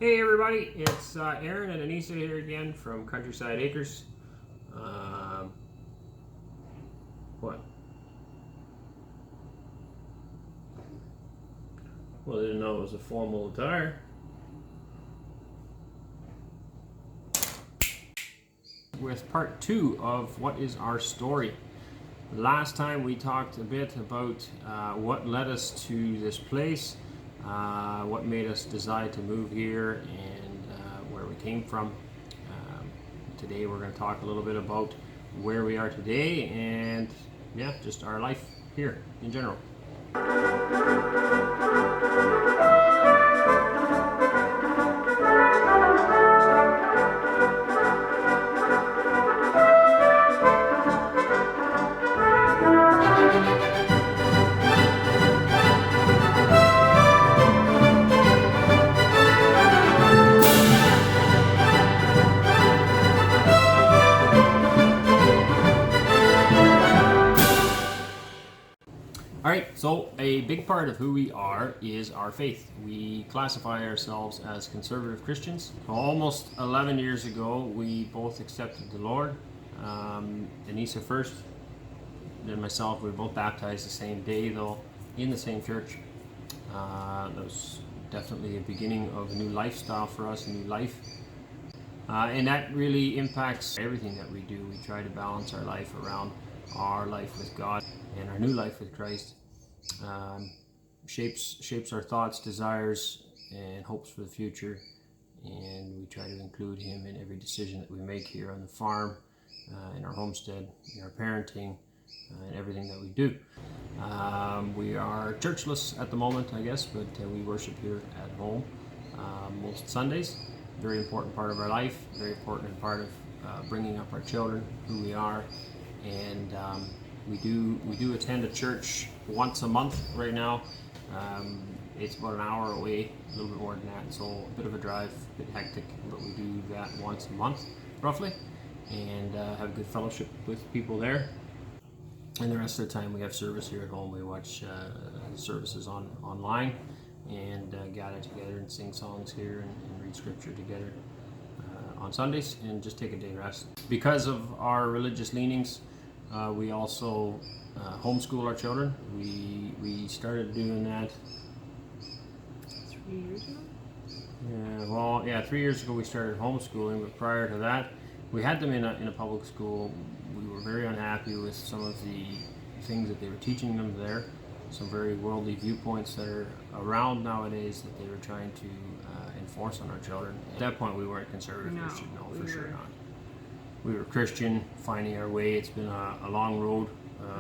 Hey everybody, it's Aaron and Anissa here again from Countryside Acres. What? Well, I didn't know it was a formal attire. With part 2 of What is Our Story. Last time we talked a bit about what led us to this place, what made us decide to move here, and where we came from. Today we're going to talk a little bit about where we are today and just our life here in general. Alright, so a big part of who we are is our faith. We classify ourselves as conservative Christians. Almost 11 years ago, we both accepted the Lord. Anissa first, then myself. We were both baptized the same day, though, in the same church. That was definitely a beginning of a new lifestyle for us, a new life. And that really impacts everything that we do. We try to balance our life around our life with God and our new life with Christ. Shapes our thoughts, desires, and hopes for the future, and we try to include Him in every decision that we make here on the farm, in our homestead, in our parenting, and everything that we do. We are churchless at the moment, I guess, but we worship here at home most Sundays. Very important part of our life, very important part of bringing up our children, who we are, and we do attend a church once a month right now. It's about an hour away, a little bit more than that, so a bit of a drive, a bit hectic, but we do that once a month, roughly, and have good fellowship with people there. And the rest of the time we have service here at home. We watch services online and gather together and sing songs here and read scripture together on Sundays and just take a day rest. Because of our religious leanings, we also homeschool our children. We started doing that 3 years ago? 3 years ago we started homeschooling, but prior to that we had them in a public school. We were very unhappy with some of the things that they were teaching them there, some very worldly viewpoints that are around nowadays that they were trying to enforce on our children. At that point we weren't conservative Christian, for sure not. We were Christian, finding our way. It's been a long road.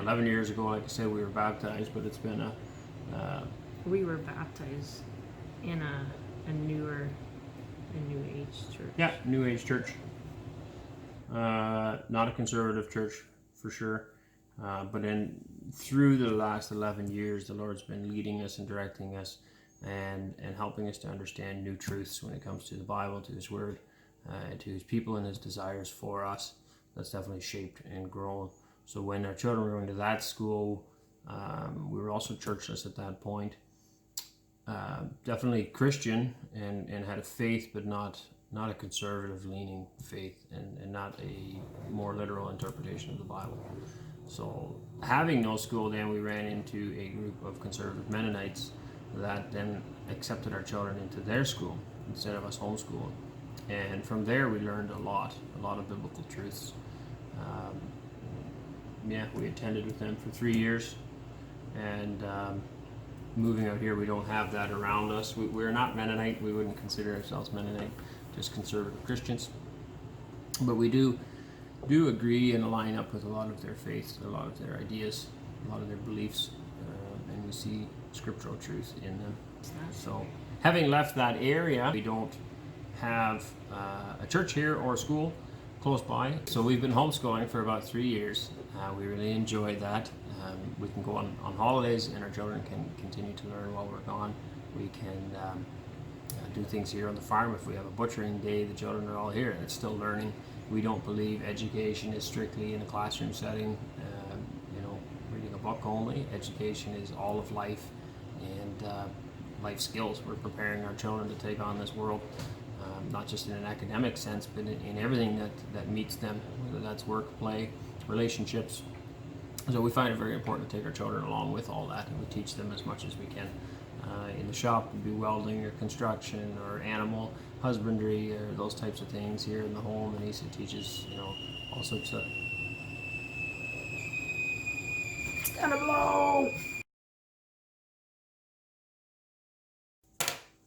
11 years ago, like I said, we were baptized, but it's been We were baptized in a New Age church. Yeah, New Age church. Not a conservative church, for sure. But through the last 11 years, the Lord's been leading us and directing us and helping us to understand new truths when it comes to the Bible, to His Word, to His people and His desires for us. That's definitely shaped and grown. So when our children were going to that school, we were also churchless at that point. Definitely Christian and had a faith, but not a conservative leaning faith and not a more literal interpretation of the Bible. So having no school, then we ran into a group of conservative Mennonites that then accepted our children into their school instead of us homeschooling. And from there we learned a lot of biblical truths. We attended with them for 3 years, and moving out here we don't have that around us. We're not Mennonite. We wouldn't consider ourselves Mennonite, just conservative Christians, but we do agree and align up with a lot of their faiths, a lot of their ideas, a lot of their beliefs, and we see scriptural truth in them. So having left that area, we don't have a church here or a school close by, so we've been homeschooling for about 3 years. We really enjoy that. We can go on holidays and our children can continue to learn while we're gone. We can do things here on the farm. If we have a butchering day, the children are all here and it's still learning. We don't believe education is strictly in a classroom setting, reading a book only. Education is all of life, and life skills. We're preparing our children to take on this world, not just in an academic sense, but in everything that meets them, whether that's work, play, relationships. So we find it very important to take our children along with all that, and we teach them as much as we can. In the shop, we do welding or construction or animal husbandry or those types of things. Here in the home, Anissa teaches, all sorts of. It's gonna blow.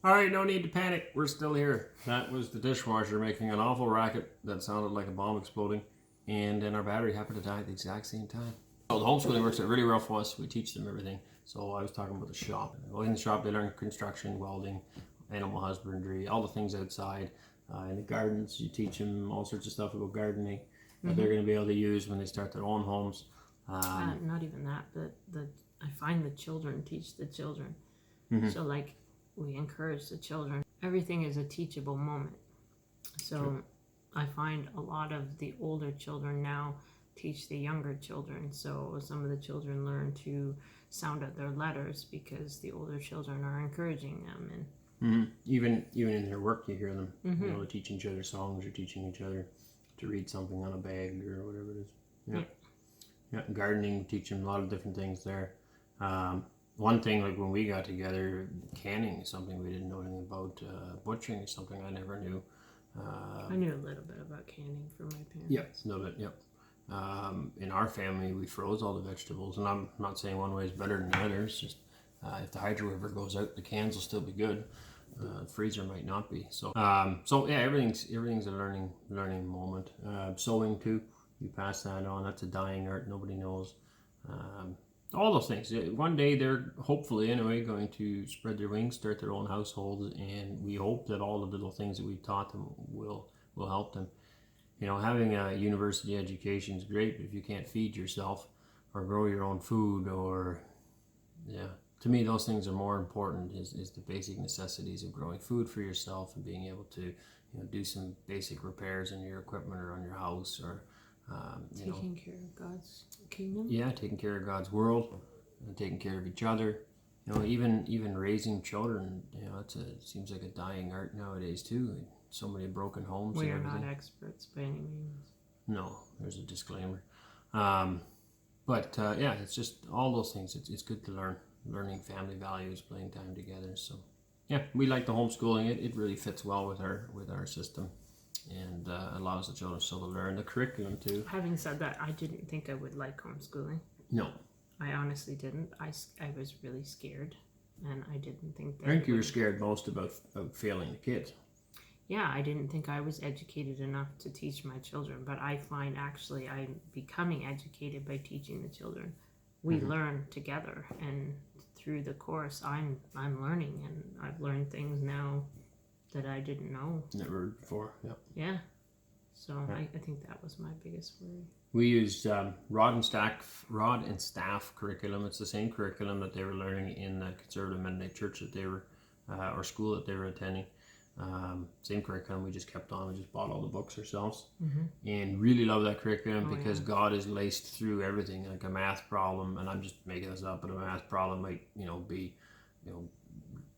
All right, no need to panic. We're still here. That was the dishwasher making an awful racket that sounded like a bomb exploding, and then our battery happened to die at the exact same time. So the homeschooling works out really well for us. We teach them everything. So I was talking about the shop. Well, in the shop, they learn construction, welding, animal husbandry, all the things outside. In the gardens, you teach them all sorts of stuff about gardening that they're going to be able to use when they start their own homes. Not even that, but I find the children teach the children. So like we encourage the children. Everything is a teachable moment. So sure. I find a lot of the older children now teach the younger children. So some of the children learn to sound out their letters because the older children are encouraging them. And even in their work, you hear them. They're teaching each other songs or teaching each other to read something on a bag or whatever it is. Yeah. Gardening, teach them a lot of different things there. One thing, like when we got together, canning is something we didn't know anything about. Butchering is something I never knew. I knew a little bit about canning from my parents. Yeah, a little bit, yep. In our family, we froze all the vegetables, and I'm not saying one way is better than the other. It's just if the hydro ever goes out, the cans will still be good. The freezer might not be. So yeah, everything's a learning moment. Sewing too, you pass that on. That's a dying art. Nobody knows. All those things. One day they're hopefully anyway going to spread their wings, start their own households, and we hope that all the little things that we've taught them will help them. Having a university education is great, but if you can't feed yourself or grow your own food, to me those things are more important. Is the basic necessities of growing food for yourself and being able to do some basic repairs in your equipment or on your house, or taking care of God's kingdom. Yeah, taking care of God's world, and taking care of each other. Even raising children. It seems like a dying art nowadays too. So many broken homes. We are not experts by any means. No, there's a disclaimer. But it's just all those things. It's good to learning family values, playing time together. So yeah, we like the homeschooling. It really fits well with our system, and allows the children still to learn the curriculum too. Having said that, I didn't think I would like homeschooling. No, I honestly didn't. I was really scared, and I didn't think that. I think you were scared most about failing the kids. Yeah, I didn't think I was educated enough to teach my children, but I find actually I'm becoming educated by teaching the children. We learn together, and through the course, I'm learning, and I've learned things now that I didn't know. Never before, yep. Yeah. So yeah. I think that was my biggest worry. We used rod and staff curriculum. It's the same curriculum that they were learning in the conservative Mennonite church that they were, or school that they were attending. Same curriculum. We just kept on. We just bought all the books ourselves, and really love that curriculum because God is laced through everything. Like a math problem, and I'm just making this up, but a math problem might be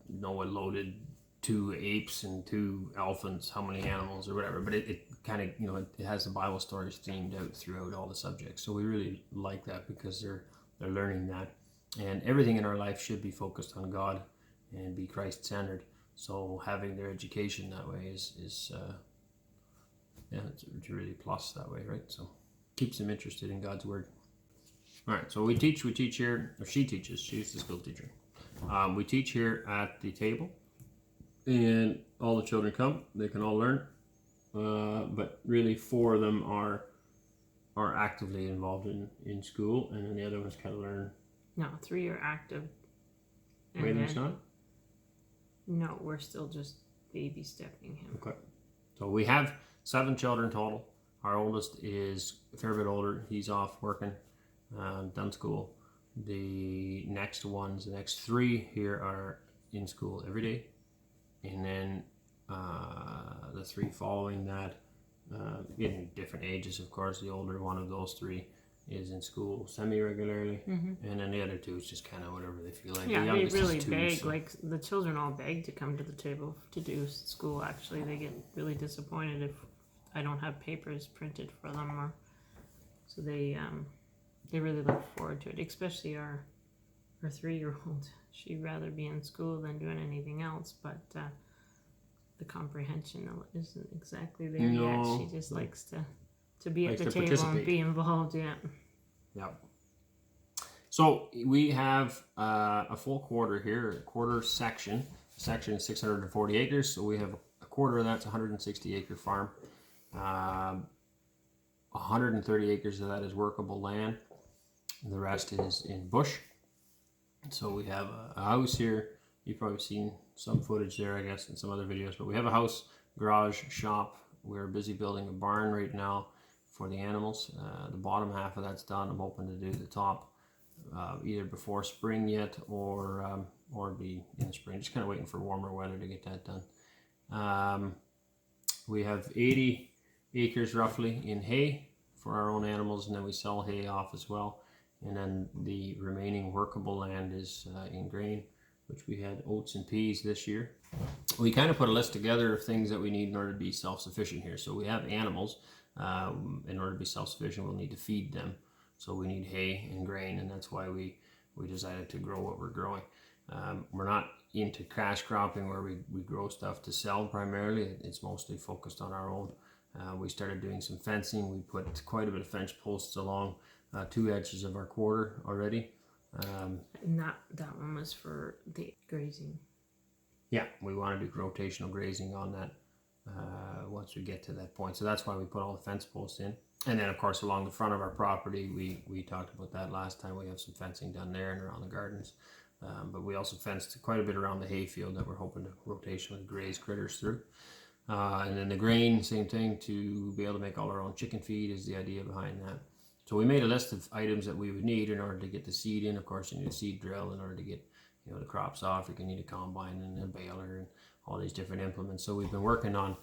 Noah loaded 2 apes and 2 elephants, how many animals or whatever, but it kind of it has the Bible stories themed out throughout all the subjects. So we really like that because they're learning that, and everything in our life should be focused on God and be Christ-centered. So having their education that way is it's really a plus that way, right? So keeps them interested in God's word. All right, so we teach here, or she teaches. She's the school teacher. We teach here at the table, and all the children come. They can all learn, but really 4 of them are actively involved in school, and then the other ones kind of learn. No, 3 are active. Wait, there's not? No, we're still just baby stepping him. Okay. So we have 7 children total. Our oldest is a fair bit older. He's off working, done school. The next 3 here are in school every day. And then the 3 following that, in different ages, of course. The older one of those 3 is in school semi-regularly, and then the other two is just kind of whatever they feel like. Yeah, The they youngest is really 2, beg. so- Like the children all beg to come to the table to do school. Actually, they get really disappointed if I don't have papers printed for them, or so they really look forward to it. Especially our 3-year-old. She'd rather be in school than doing anything else, but the comprehension isn't exactly there yet. No, She just likes to be at likes the to table participate. and be involved. Yeah. Yep. So we have a full quarter here, a quarter section. The section is 640 acres, so we have a quarter of that's 160 acre farm. 130 acres of that is workable land. The rest is in bush. So we have a house here. You've probably seen some footage there, I guess, in some other videos. But we have a house, garage, shop. We're busy building a barn right now for the animals. The bottom half of that's done. I'm hoping to do the top either before spring yet or be in the spring. Just kind of waiting for warmer weather to get that done. We have 80 acres roughly in hay for our own animals, and then we sell hay off as well. And then the remaining workable land is in grain, which we had oats and peas this year. We kind of put a list together of things that we need in order to be self-sufficient here. So we have animals. In order to be self-sufficient, we'll need to feed them. So we need hay and grain, and that's why we decided to grow what we're growing. We're not into cash cropping where we grow stuff to sell primarily. It's mostly focused on our own. We started doing some fencing. We put quite a bit of fence posts along 2 edges of our quarter already. And that one was for the grazing. Yeah, we want to do rotational grazing on that once we get to that point. So that's why we put all the fence posts in. And then, of course, along the front of our property, we talked about that last time. We have some fencing done there and around the gardens. But we also fenced quite a bit around the hayfield that we're hoping to rotationally graze critters through. And then the grain, same thing, to be able to make all our own chicken feed is the idea behind that. So we made a list of items that we would need in order to get the seed in. Of course, you need a seed drill in order to get the crops off. You can need a combine and a baler and all these different implements. So we've been working on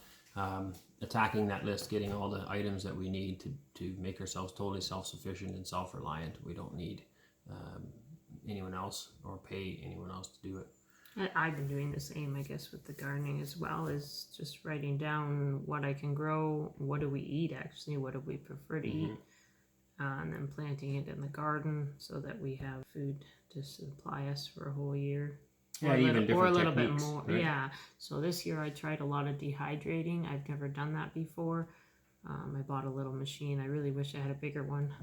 attacking that list, getting all the items that we need to make ourselves totally self-sufficient and self-reliant. We don't need anyone else or pay anyone else to do it. I've been doing the same, I guess, with the gardening as well, is just writing down what I can grow, what do we eat actually, what do we prefer to eat, and then planting it in the garden so that we have food to supply us for a whole year. Yeah, or a little bit more. Right? Yeah. So this year I tried a lot of dehydrating. I've never done that before. I bought a little machine. I really wish I had a bigger one.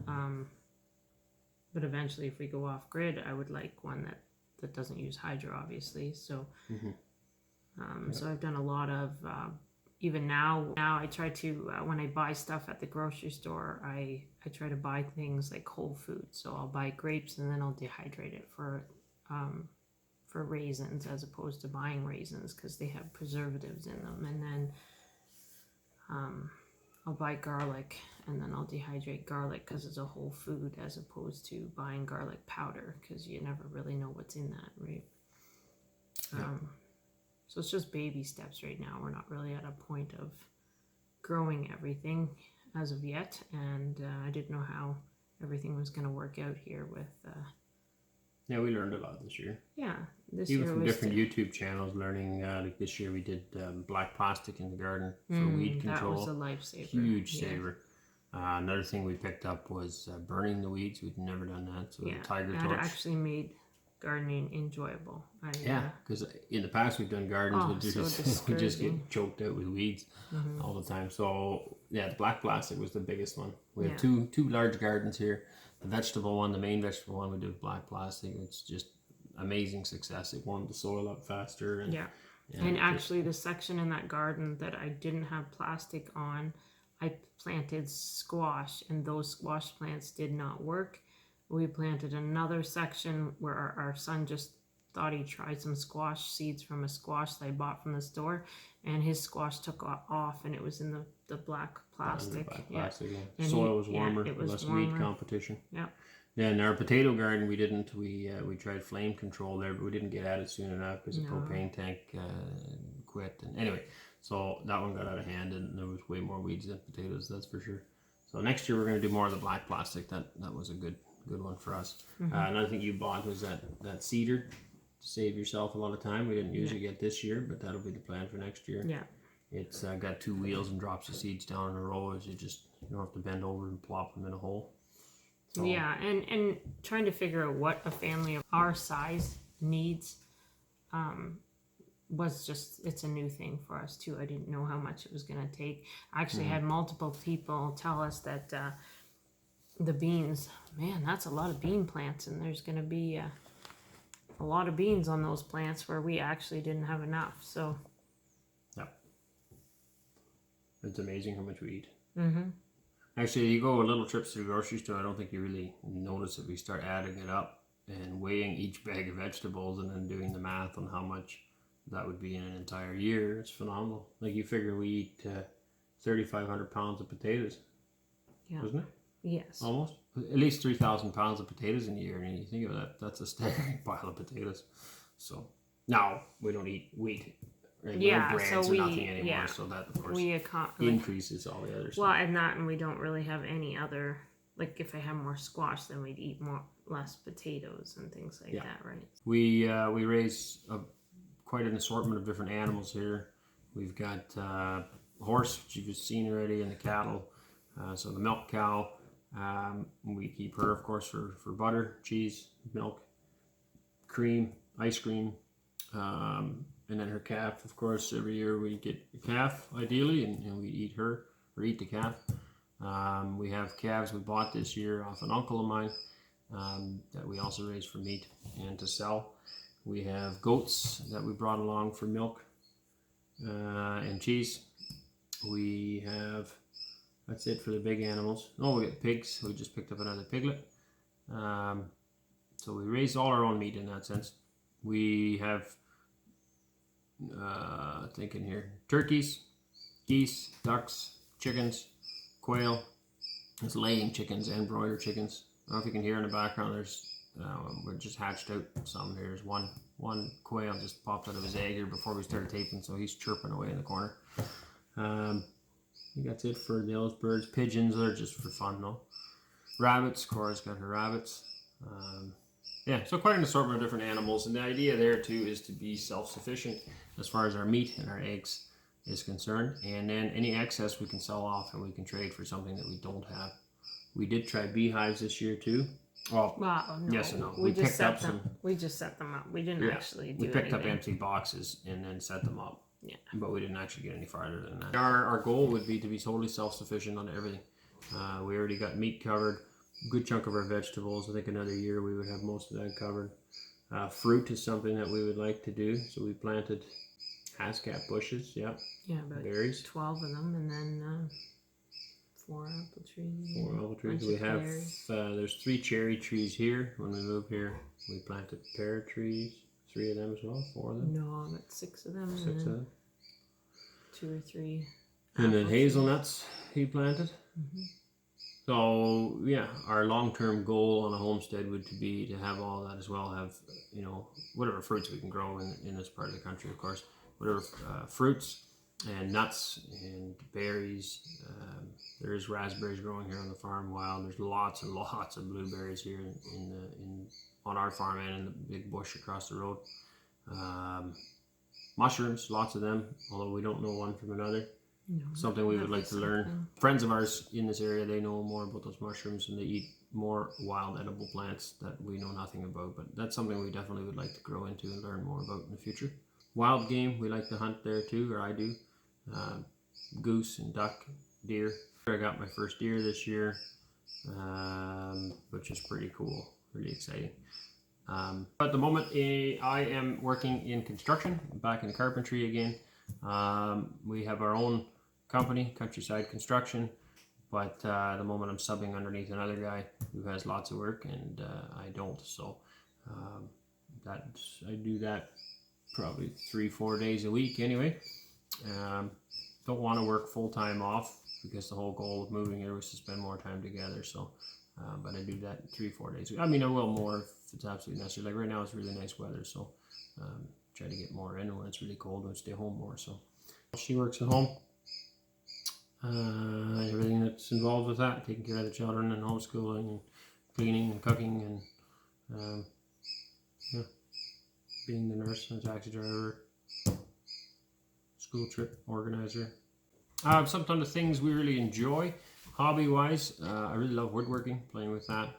But eventually, if we go off grid, I would like one that doesn't use hydro, obviously. So, so I've done a lot of. Even now I try to when I buy stuff at the grocery store, I try to buy things like whole food. So I'll buy grapes and then I'll dehydrate it for raisins, as opposed to buying raisins because they have preservatives in them. And then I'll buy garlic and then I'll dehydrate garlic because it's a whole food, as opposed to buying garlic powder because you never really know what's in that, right? Yeah. So it's just baby steps right now. We're not really at a point of growing everything as of yet, and I didn't know how everything was going to work out here with... Yeah, we learned a lot this year. Yeah, this Even year from was different YouTube channels, learning. Like this year we did black plastic in the garden for weed control. That was a lifesaver. Huge saver. Another thing we picked up was burning the weeds. We'd never done that. So the tiger torch. That actually made gardening enjoyable. Because in the past we've done gardens we just get choked out with weeds all the time. So yeah, the black plastic was the biggest one. We have two large gardens here. The vegetable one, the main vegetable one, we did with black plastic. It's just amazing success. It warmed the soil up faster. And actually the section in that garden that I didn't have plastic on, I planted squash, and those squash plants did not work. We planted another section where our son just thought he tried some squash seeds from a squash that I bought from the store, and his squash took off, and it was in the black plastic. The soil was warmer, less weed competition. Yeah. Then our potato garden, we didn't. We tried flame control there, but we didn't get at it soon enough because the propane tank quit. And anyway, so that one got out of hand, and there was way more weeds than potatoes. That's for sure. So next year we're going to do more of the black plastic. That was a good one for us. Another thing you bought was that cedar to save yourself a lot of time. We didn't use it yet this year, but that'll be the plan for next year. Yeah. It's got 2 wheels and drops the seeds down in a row. As you don't have to bend over and plop them in a hole. So, yeah, and trying to figure out what a family of our size needs was just, it's a new thing for us too. I didn't know how much it was going to take. I actually had multiple people tell us that the beans, man, that's a lot of bean plants, and there's going to be a lot of beans on those plants where we actually didn't have enough. So yeah, it's amazing how much we eat. Mm-hmm. Actually, you go a little trips to the grocery store, I don't think you really notice it. We start adding it up and weighing each bag of vegetables and then doing the math on how much that would be in an entire year. It's phenomenal. Like, you figure we eat 3,500 pounds of potatoes, wasn't it? Yes. Almost. At least 3,000 pounds of potatoes in a year. And you think of that, that's a staggering pile of potatoes. So now we don't eat wheat. Yeah, brands so we, or nothing anymore, so that of course increases all the other stuff. Well, and we don't really have any other, like if I have more squash, then we'd eat less potatoes and things like that, right? We raise quite an assortment of different animals here. We've got horse, which you've seen already, and the cattle. So the milk cow, we keep her, of course, for butter, cheese, milk, cream, ice cream. And then her calf, of course, every year we get a calf, ideally, and we eat her, or eat the calf. We have calves we bought this year off an uncle of mine that we also raise for meat and to sell. We have goats that we brought along for milk and cheese. We have, that's it for the big animals. Oh, we got pigs. We just picked up another piglet. So we raise all our own meat in that sense. We have thinking here, turkeys, geese, ducks, chickens, quail. It's laying chickens and broiler chickens. I don't know if you can hear in the background, there's we're just hatched out some. There's one quail just popped out of his egg here before we started taping, so he's chirping away in the corner. I think that's it for those birds. Pigeons are just for fun though. Rabbits, Cora's got her rabbits. Yeah, so quite an assortment of different animals, and the idea there too is to be self-sufficient as far as our meat and our eggs is concerned, and then any excess we can sell off and we can trade for something that we don't have. We did try beehives this year too. Well, no. Yes and no. We just set them up. We didn't actually do We picked anything. up empty boxes and then set them up. Yeah. But we didn't actually get any farther than that. Our goal would be to be totally self-sufficient on everything. We already got meat covered. Good chunk of our vegetables. I think another year we would have most of that covered. Fruit is something that we would like to do, so we planted hascap bushes. Yeah, about berries. 12 of them, and then 4 apple trees. 4 apple trees. We have there's 3 cherry trees here. When we moved here, we planted pear trees. 3 of them as well. 4 of them. No, I got 6 of them. 6 of them. 2 or 3. And then hazelnuts he planted. Mm-hmm. So yeah, our long-term goal on a homestead would be to have all that as well. Have whatever fruits we can grow in this part of the country, of course. Whatever fruits and nuts and berries. There is raspberries growing here on the farm wild. There's lots and lots of blueberries here on our farm and in the big bush across the road. Mushrooms, lots of them. Although we don't know one from another. No, something we would like to learn. Friends of ours in this area, they know more about those mushrooms, and they eat more wild edible plants that we know nothing about, but that's something we definitely would like to grow into and learn more about in the future. Wild game, we like to hunt there too, or I do. Goose and duck, deer. I got my first deer this year, which is pretty cool, really exciting. At the moment, I am working in construction, back in carpentry again. We have our own company, Countryside Construction, but at the moment I'm subbing underneath another guy who has lots of work and I don't, so I do that probably 3-4 days a week anyway. Don't want to work full-time off because the whole goal of moving here was to spend more time together, so but I do that 3-4 days a week. I mean, I will more if it's absolutely necessary. Like right now it's really nice weather, so try to get more in when it's really cold and stay home more. So she works at home. everything that's involved with that, taking care of the children and homeschooling and cleaning and cooking and yeah, being the nurse and taxi driver, school trip organizer. Some of the things we really enjoy hobby-wise. I really love woodworking, playing with that.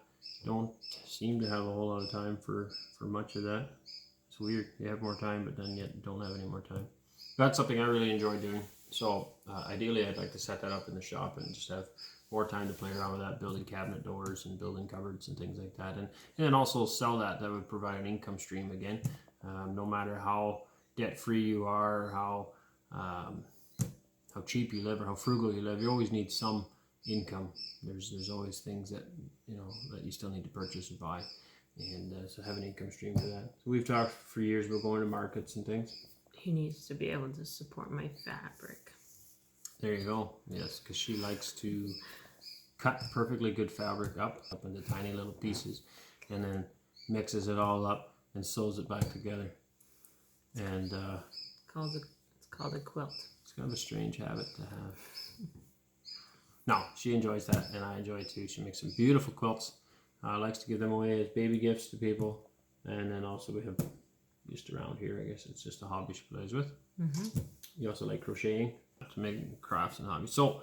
Don't seem to have a whole lot of time for much of that. It's weird. You have more time, but then yet don't have any more time. That's something I really enjoy doing. So ideally, I'd like to set that up in the shop and just have more time to play around with that, building cabinet doors and building cupboards and things like that. And then also sell that. That would provide an income stream again. No matter how debt-free you are, how cheap you live or how frugal you live, you always need some income. There's always things that that you still need to purchase and buy, and so have an income stream for that. So we've talked for years about going to markets and things. He needs to be able to support my fabric. There you go. Yes, because she likes to cut perfectly good fabric up into tiny little pieces, and then mixes it all up and sews it back together. And it's called a quilt. It's kind of a strange habit to have. No, she enjoys that, and I enjoy it too. She makes some beautiful quilts. Likes to give them away as baby gifts to people, and then also we have just around here. I guess it's just a hobby she plays with. Mm-hmm. You also like crocheting, to make crafts and hobbies. So,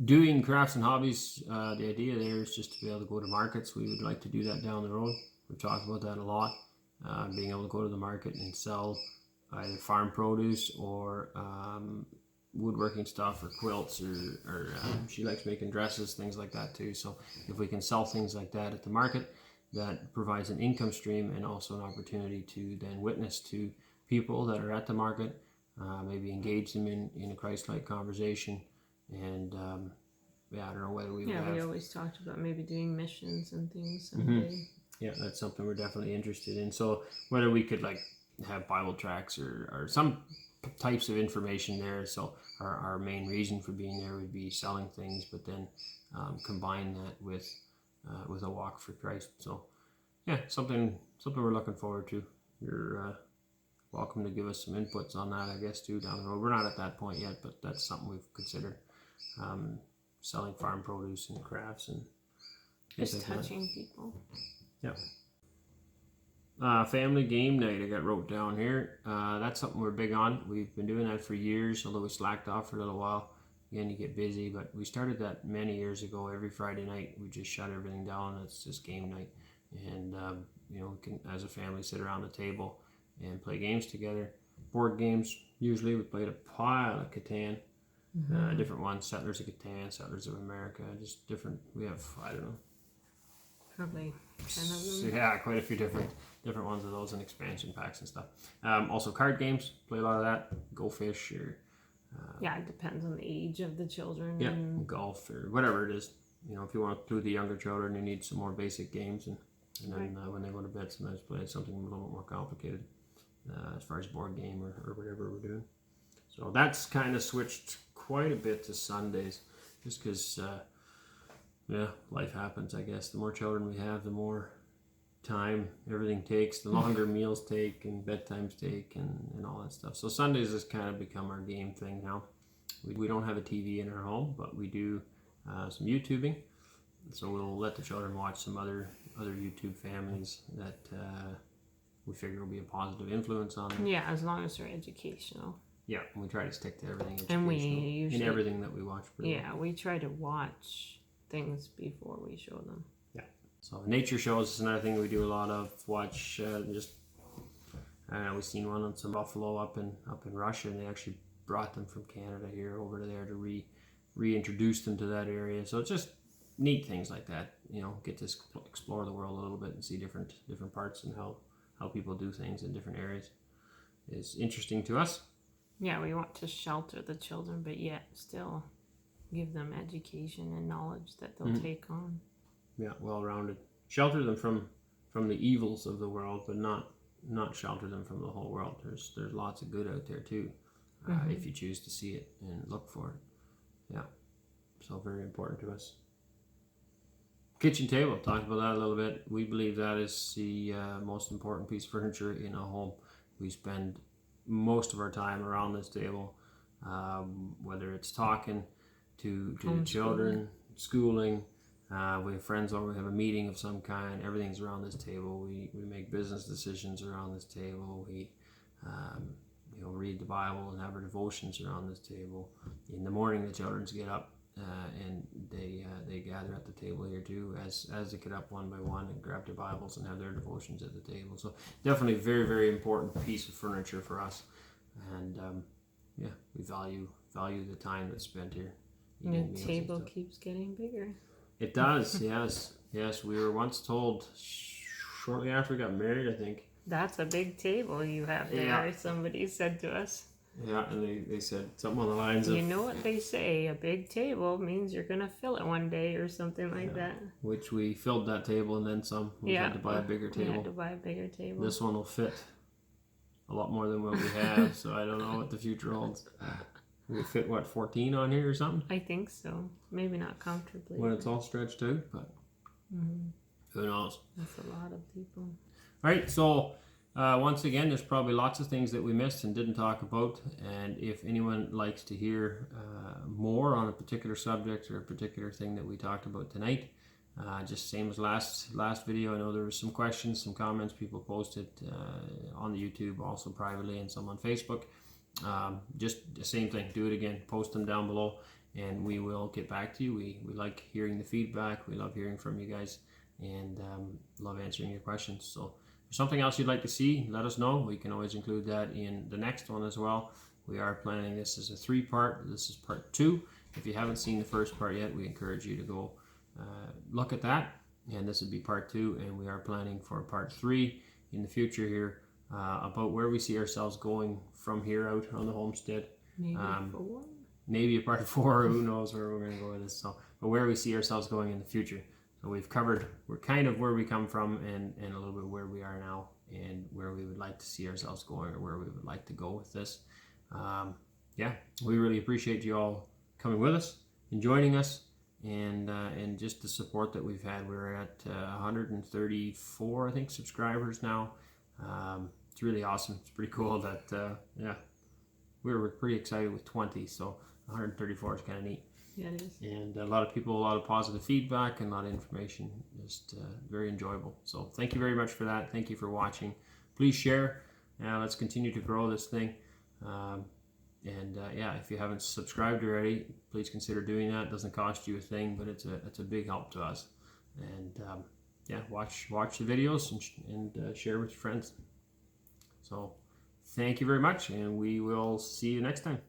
doing crafts and hobbies, the idea there is just to be able to go to markets. We would like to do that down the road. We've talked about that a lot. Being able to go to the market and sell either farm produce or woodworking stuff or quilts or she likes making dresses, things like that too. So if we can sell things like that at the market, that provides an income stream and also an opportunity to then witness to people that are at the market, maybe engage them in a Christ-like conversation. And I don't know whether we we always talked about maybe doing missions and things someday. Mm-hmm. Yeah, that's something we're definitely interested in. So whether we could like have Bible tracts or some types of information there. So our main reason for being there would be selling things, but then combine that with a walk for Christ. So yeah, something we're looking forward to. You're welcome to give us some inputs on that, I guess, too, down the road. We're not at that point yet, but that's something we've considered. Selling farm produce and crafts and just like touching that. people. Yeah. Family game night, I got wrote down here. That's something we're big on. We've been doing that for years, although we slacked off for a little while. Again, you get busy, but we started that many years ago. Every Friday night, we just shut everything down. It's just game night. And, we can, as a family, sit around the table and play games together. Board games, usually we played a pile of Catan. Mm-hmm. Different ones, Settlers of Catan, Settlers of America, just different. We have, I don't know, probably 10 of them. Yeah, quite a few different ones of those and expansion packs and stuff. Also card games, play a lot of that. Go fish or it depends on the age of the children. Yeah, golf or whatever it is. If you want to include the younger children, you need some more basic games, and then when they go to bed, sometimes play something a little bit more complicated as far as board game or whatever we're doing. So that's kind of switched quite a bit to Sundays, just because life happens, I guess. The more children we have, the more time everything takes, the longer meals take and bedtimes take and all that stuff. So Sundays has kind of become our game thing now. We don't have a TV in our home, but we do some YouTubing. So we'll let the children watch some other YouTube families that we figure will be a positive influence on them. Yeah, as long as they're educational. Yeah, and we try to stick to everything educational. And we usually, in everything that we watch. We try to watch things before we show them. Yeah. So nature shows is another thing we do a lot of. Watch we've seen one on some buffalo up in Russia, and they actually brought them from Canada here over to there to reintroduce them to that area. So it's just neat things like that. Get to explore the world a little bit and see different parts and how people do things in different areas is interesting to us. Yeah, we want to shelter the children, but yet still give them education and knowledge that they'll take on. Yeah, well-rounded. Shelter them from the evils of the world, but not shelter them from the whole world. There's lots of good out there too, if you choose to see it and look for it. Yeah, so very important to us. Kitchen table, talked about that a little bit. We believe that is the most important piece of furniture in a home. We spend most of our time around this table, whether it's talking to the children, schooling. We have friends over, we have a meeting of some kind. Everything's around this table. We make business decisions around this table. We read the Bible and have our devotions around this table. In the morning, the children get up and they gather at the table here too, as they get up one by one and grab their Bibles and have their devotions at the table. So definitely a very, very important piece of furniture for us, and we value the time that's spent here. The table keeps getting bigger. It does, yes. We were once told shortly after we got married, I think. That's a big table you have there, yeah. Somebody said to us. Yeah, and they said something on the lines of... You know what they say, a big table means you're going to fill it one day or something like that. Which we filled that table and then some. We had to buy a bigger table. We had to buy a bigger table. This one will fit a lot more than what we have, so I don't know what the future holds. We fit, 14 on here or something? I think so. Maybe not comfortably. When it's all stretched out, but who knows? That's a lot of people. All right, so once again, there's probably lots of things that we missed and didn't talk about. And if anyone likes to hear more on a particular subject or a particular thing that we talked about tonight, just same as last video, I know there was some questions, some comments people posted on the YouTube, also privately, and some on Facebook. Just the same thing, do it again, post them down below, and we will get back to you. We like hearing the feedback, we love hearing from you guys, and love answering your questions. So if there's something else you'd like to see, let us know. We can always include that in the next one as well. We are planning this as a 3-part. This is part 2. If you haven't seen the first part yet, we encourage you to go look at that, and this would be part 2, and we are planning for part 3 in the future here, about where we see ourselves going from here out on the homestead. Maybe 4. Maybe a part 4, who knows where we're going to go with this. So, but where we see ourselves going in the future. So we're kind of where we come from, and a little bit where we are now, and where we would like to see ourselves going, or where we would like to go with this. We really appreciate you all coming with us and joining us, and just the support that we've had. We're at 134, I think, subscribers now. It's really awesome. It's pretty cool that we're pretty excited with 20, so 134 is kind of neat. Yeah, it is. And a lot of people, a lot of positive feedback, and a lot of information. Just very enjoyable. So thank you very much for that. Thank you for watching. Please share. Let's continue to grow this thing. If you haven't subscribed already, please consider doing that. It doesn't cost you a thing, but it's a big help to us. And watch the videos and share with your friends. So thank you very much, and we will see you next time.